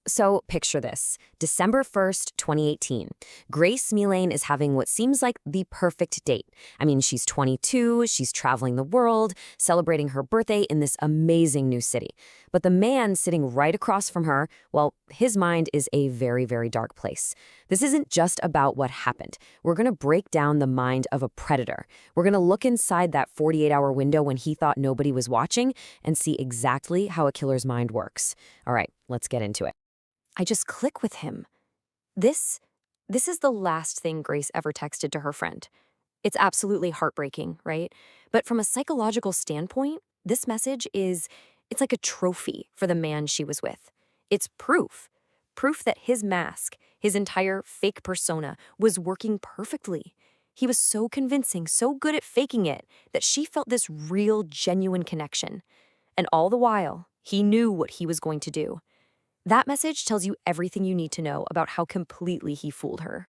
So picture this. December 1st, 2018. Grace Millane is having what seems like the perfect date. I mean, she's 22, she's traveling the world, celebrating her birthday in this amazing new city. But the man sitting right across from her, well, his mind is a very, very dark place. This isn't just about what happened. We're going to break down the mind of a predator. We're going to look inside that 48-hour window when he thought nobody was watching and see exactly how a killer's mind works. All right, let's get into it. I just click with him. This is the last thing Grace ever texted to her friend. It's absolutely heartbreaking, right? But from a psychological standpoint, this message it's like a trophy for the man she was with. It's proof. Proof that his mask, his entire fake persona, was working perfectly. He was so convincing, so good at faking it, that she felt this real, genuine connection. And all the while, he knew what he was going to do. That message tells you everything you need to know about how completely he fooled her.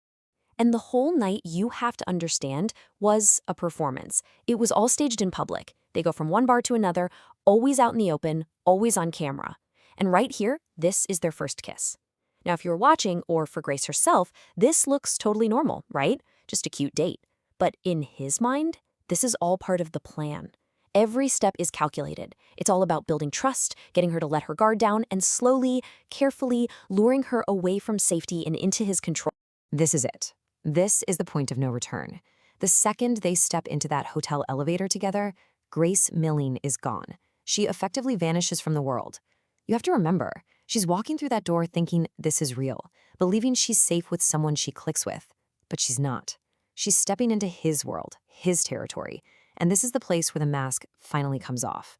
And the whole night, you have to understand, was a performance. It was all staged in public. They go from one bar to another, always out in the open, always on camera. And right here, this is their first kiss. Now, if you're watching, or for Grace herself, this looks totally normal, right? Just a cute date. But in his mind, this is all part of the plan. Every step is calculated. It's all about building trust, getting her to let her guard down, and slowly, carefully luring her away from safety and into his control. This is it. This is the point of no return. The second they step into that hotel elevator together, Grace Millane is gone. She effectively vanishes from the world. You have to remember, she's walking through that door thinking this is real, believing she's safe with someone she clicks with. But she's not. She's stepping into his world, his territory. And this is the place where the mask finally comes off.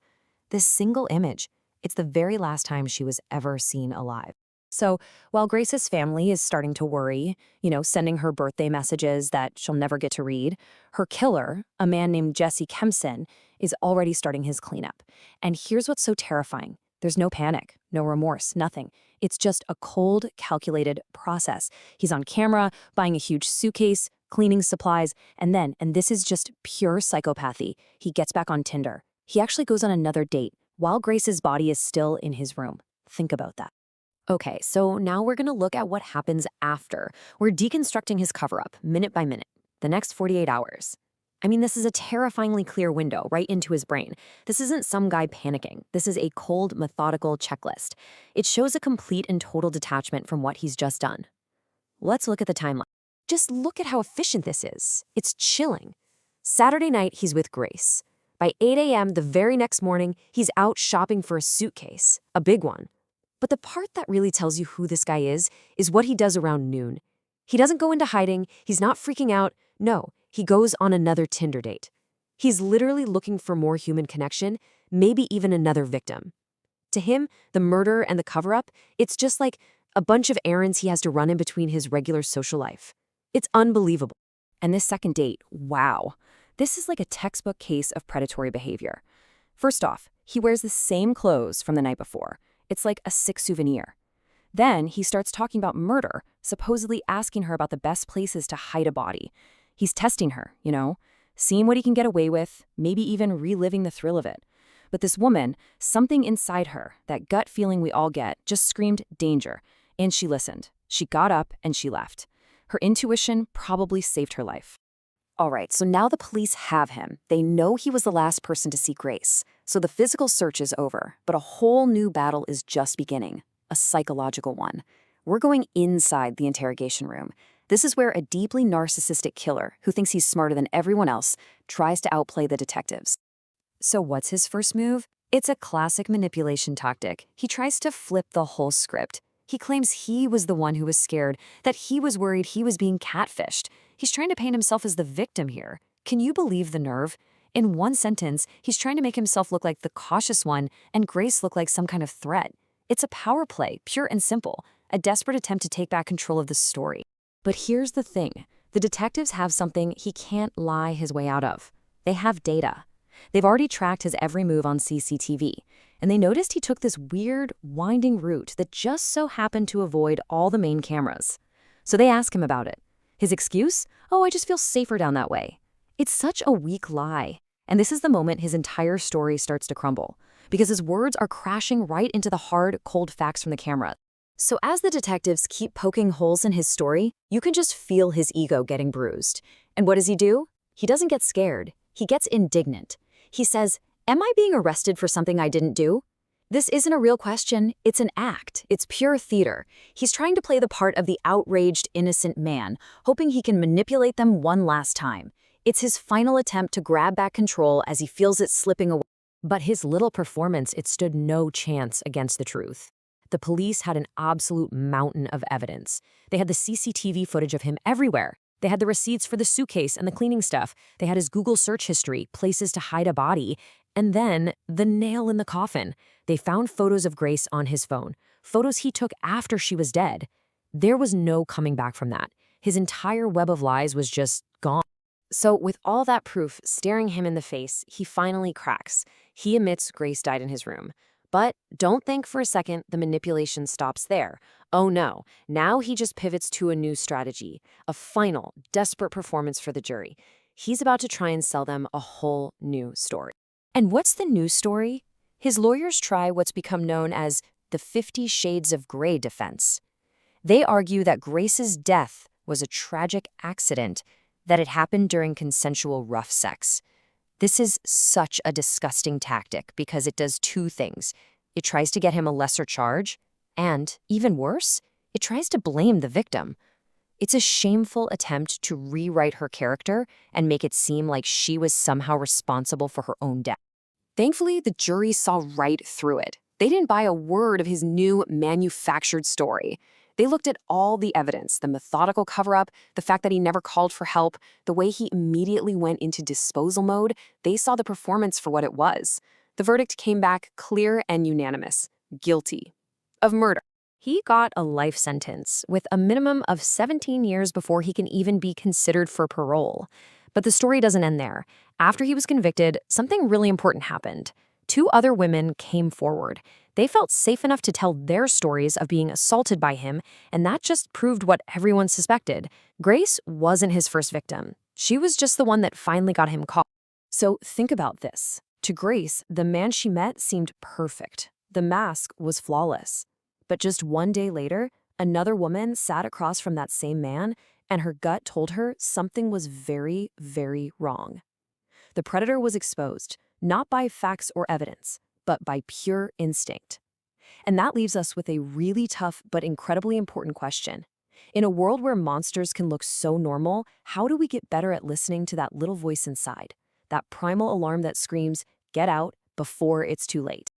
This single image, it's the very last time she was ever seen alive. So while Grace's family is starting to worry, sending her birthday messages that she'll never get to read, her killer, a man named Jesse Kempson, is already starting his cleanup. And here's what's so terrifying. There's no panic, no remorse, nothing. It's just a cold, calculated process. He's on camera, buying a huge suitcase, cleaning supplies, and this is just pure psychopathy, he gets back on Tinder. He actually goes on another date while Grace's body is still in his room. Think about that. Okay, so now we're gonna look at what happens after. We're deconstructing his cover-up, minute by minute, the next 48 hours. I mean, this is a terrifyingly clear window right into his brain. This isn't some guy panicking. This is a cold, methodical checklist. It shows a complete and total detachment from what he's just done. Let's look at the timeline. Just look at how efficient this is. It's chilling. Saturday night, he's with Grace. By 8 a.m. the very next morning, he's out shopping for a suitcase, a big one. But the part that really tells you who this guy is what he does around noon. He doesn't go into hiding. He's not freaking out. No, he goes on another Tinder date. He's literally looking for more human connection, maybe even another victim. To him, the murder and the cover-up, it's just like a bunch of errands he has to run in between his regular social life. It's unbelievable. And this second date, wow. This is like a textbook case of predatory behavior. First off, he wears the same clothes from the night before. It's like a sick souvenir. Then he starts talking about murder, supposedly asking her about the best places to hide a body. He's testing her, seeing what he can get away with, maybe even reliving the thrill of it. But this woman, something inside her, that gut feeling we all get, just screamed danger. And she listened. She got up and she left. Her intuition probably saved her life. All right, so now the police have him. They know he was the last person to see Grace. So the physical search is over, but a whole new battle is just beginning, a psychological one. We're going inside the interrogation room. This is where a deeply narcissistic killer, who thinks he's smarter than everyone else, tries to outplay the detectives. So what's his first move? It's a classic manipulation tactic. He tries to flip the whole script. He claims he was the one who was scared, that he was worried he was being catfished. He's trying to paint himself as the victim here. Can you believe the nerve? In one sentence, he's trying to make himself look like the cautious one and Grace look like some kind of threat. It's a power play, pure and simple, a desperate attempt to take back control of the story. But here's the thing. The detectives have something he can't lie his way out of. They have data. They've already tracked his every move on CCTV, and they noticed he took this weird, winding route that just so happened to avoid all the main cameras. So they ask him about it. His excuse? Oh, I just feel safer down that way. It's such a weak lie. And this is the moment his entire story starts to crumble, because his words are crashing right into the hard, cold facts from the camera. So as the detectives keep poking holes in his story, you can just feel his ego getting bruised. And what does he do? He doesn't get scared. He gets indignant. He says, "Am I being arrested for something I didn't do?" This isn't a real question, it's an act. It's pure theater. He's trying to play the part of the outraged, innocent man, hoping he can manipulate them one last time. It's his final attempt to grab back control as he feels it slipping away. But his little performance, it stood no chance against the truth. The police had an absolute mountain of evidence. They had the CCTV footage of him everywhere. They had the receipts for the suitcase and the cleaning stuff. They had his Google search history, places to hide a body. And then, the nail in the coffin. They found photos of Grace on his phone, photos he took after she was dead. There was no coming back from that. His entire web of lies was just gone. So with all that proof staring him in the face, he finally cracks. He admits Grace died in his room. But don't think for a second the manipulation stops there. Oh no, now he just pivots to a new strategy, a final, desperate performance for the jury. He's about to try and sell them a whole new story. And what's the new story? His lawyers try what's become known as the 50 Shades of Grey defense. They argue that Grace's death was a tragic accident, that it happened during consensual rough sex. This is such a disgusting tactic because it does two things. It tries to get him a lesser charge, and, even worse, it tries to blame the victim. It's a shameful attempt to rewrite her character and make it seem like she was somehow responsible for her own death. Thankfully, the jury saw right through it. They didn't buy a word of his new manufactured story. They looked at all the evidence, the methodical cover-up, the fact that he never called for help, the way he immediately went into disposal mode. They saw the performance for what it was. The verdict came back clear and unanimous. Guilty of murder. He got a life sentence with a minimum of 17 years before he can even be considered for parole. But the story doesn't end there. After he was convicted, something really important happened. 2 other women came forward. They felt safe enough to tell their stories of being assaulted by him, and that just proved what everyone suspected. Grace wasn't his first victim. She was just the one that finally got him caught. So think about this. To Grace, the man she met seemed perfect. The mask was flawless. But just one day later, another woman sat across from that same man, and her gut told her something was very, very wrong. The predator was exposed, not by facts or evidence, but by pure instinct. And that leaves us with a really tough but incredibly important question. In a world where monsters can look so normal, how do we get better at listening to that little voice inside? That primal alarm that screams, "Get out," before it's too late.